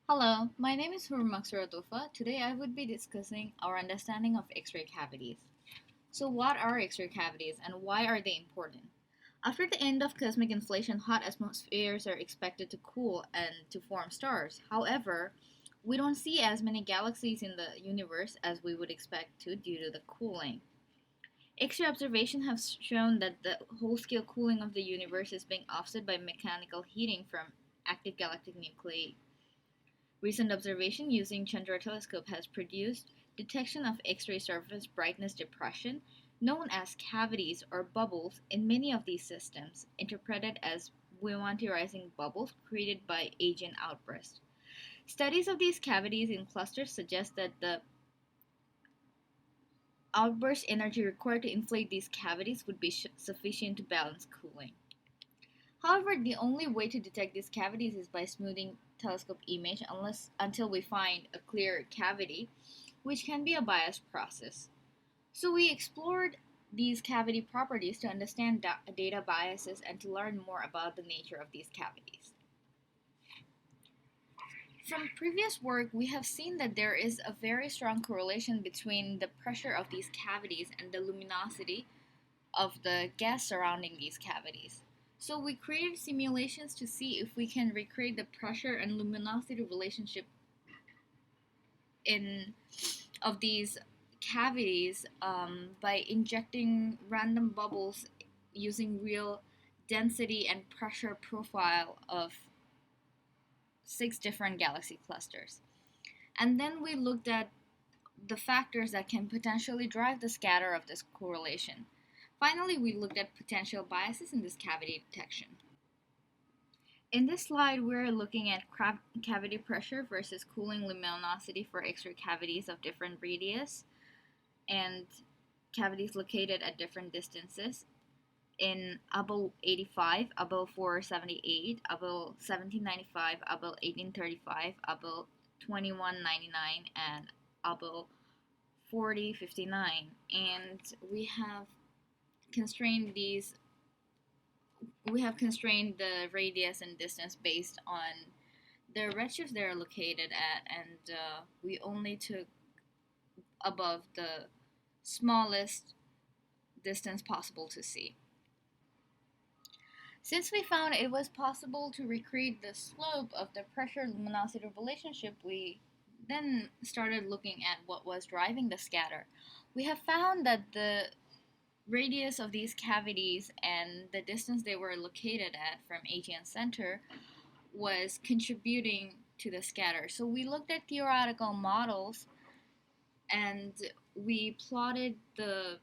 Hello, my name is Hurum Tohfa. Today I would be discussing our understanding of X-ray cavities. So what are X-ray cavities and why are they important? After the end of cosmic inflation, hot atmospheres are expected to cool and to form stars. However, we don't see as many galaxies in the universe as we would expect to due to the cooling. X-ray observation have shown that the whole-scale cooling of the universe is being offset by mechanical heating from active galactic nuclei. Recent observation using Chandra telescope has produced detection of X-ray surface brightness depression, known as cavities or bubbles, in many of these systems, interpreted as buoyancy rising bubbles created by agent outbursts. Studies of these cavities in clusters suggest that the outburst energy required to inflate these cavities would be sufficient to balance cooling. However, the only way to detect these cavities is by smoothing telescope image until we find a clear cavity, which can be a biased process. So we explored these cavity properties to understand data biases and to learn more about the nature of these cavities. From previous work, we have seen that there is a very strong correlation between the pressure of these cavities and the luminosity of the gas surrounding these cavities. So we created simulations to see if we can recreate the pressure and luminosity relationship in of these cavities by injecting random bubbles using real density and pressure profile of 6 different galaxy clusters. And then we looked at the factors that can potentially drive the scatter of this correlation. Finally, we looked at potential biases in this cavity detection. In this slide, we're looking at cavity pressure versus cooling luminosity for X-ray cavities of different radius and cavities located at different distances in Abel 85, Abel 478, Abel 1795, Abel 1835, Abel 2199, and Abel 4059. And constrained these we have constrained the radius and distance based on the redshift they're located at, and we only took above the smallest distance possible to see. Since we found it was possible to recreate the slope of the pressure-luminosity relationship, we then started looking at what was driving the scatter. We have found that the radius of these cavities and the distance they were located at from AGN center was contributing to the scatter. So we looked at theoretical models and we plotted the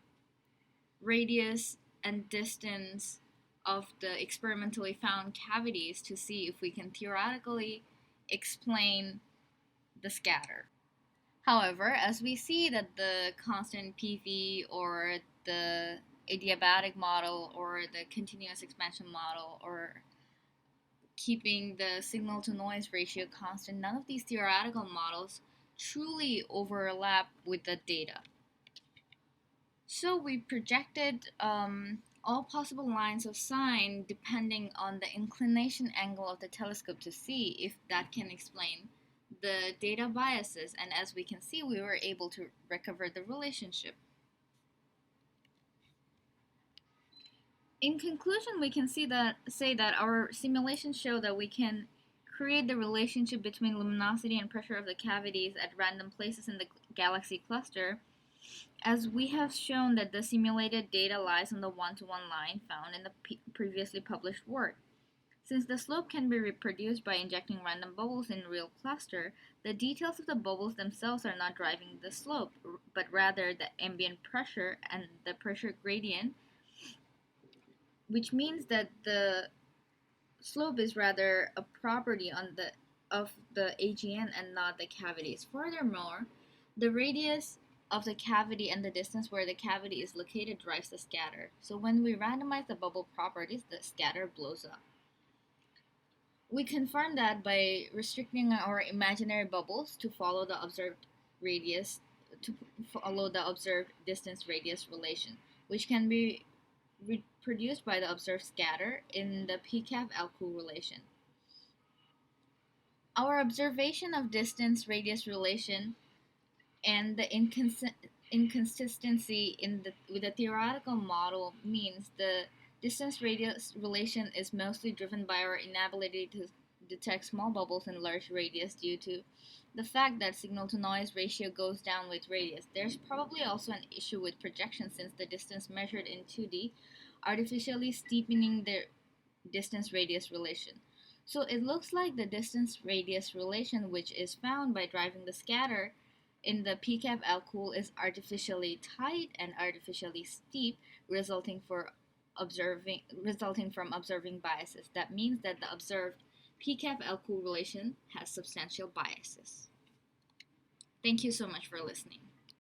radius and distance of the experimentally found cavities to see if we can theoretically explain the scatter. However, as we see that the constant PV or the adiabatic model or the continuous expansion model or keeping the signal to noise ratio constant, none of these theoretical models truly overlap with the data. So we projected all possible lines of sign depending on the inclination angle of the telescope to see if that can explain the data biases, and as we can see, we were able to recover the relationship. In conclusion, we can say that our simulations show that we can create the relationship between luminosity and pressure of the cavities at random places in the galaxy cluster, as we have shown that the simulated data lies on the one-to-one line found in the previously published work. Since the slope can be reproduced by injecting random bubbles in real cluster, the details of the bubbles themselves are not driving the slope, but rather the ambient pressure and the pressure gradient, which means that the slope is rather a property of the AGN and not the cavities. Furthermore, the radius of the cavity and the distance where the cavity is located drives the scatter. So when we randomize the bubble properties, the scatter blows up. We confirm that by restricting our imaginary bubbles to follow the observed distance radius relation, which can be reproduced by the observed scatter in the PCAV-LQ relation. Our observation of distance radius relation and the inconsistency with the theoretical model means the distance radius relation is mostly driven by our inability to detect small bubbles in large radius due to the fact that signal to noise ratio goes down with radius. There's probably also an issue with projection since the distance measured in 2D artificially steepening the distance radius relation. So it looks like the distance radius relation, which is found by driving the scatter in the PCAP cool, is artificially tight and artificially steep, resulting from observing biases. That means that the observed PCAP cool relation has substantial biases. Thank you so much for listening.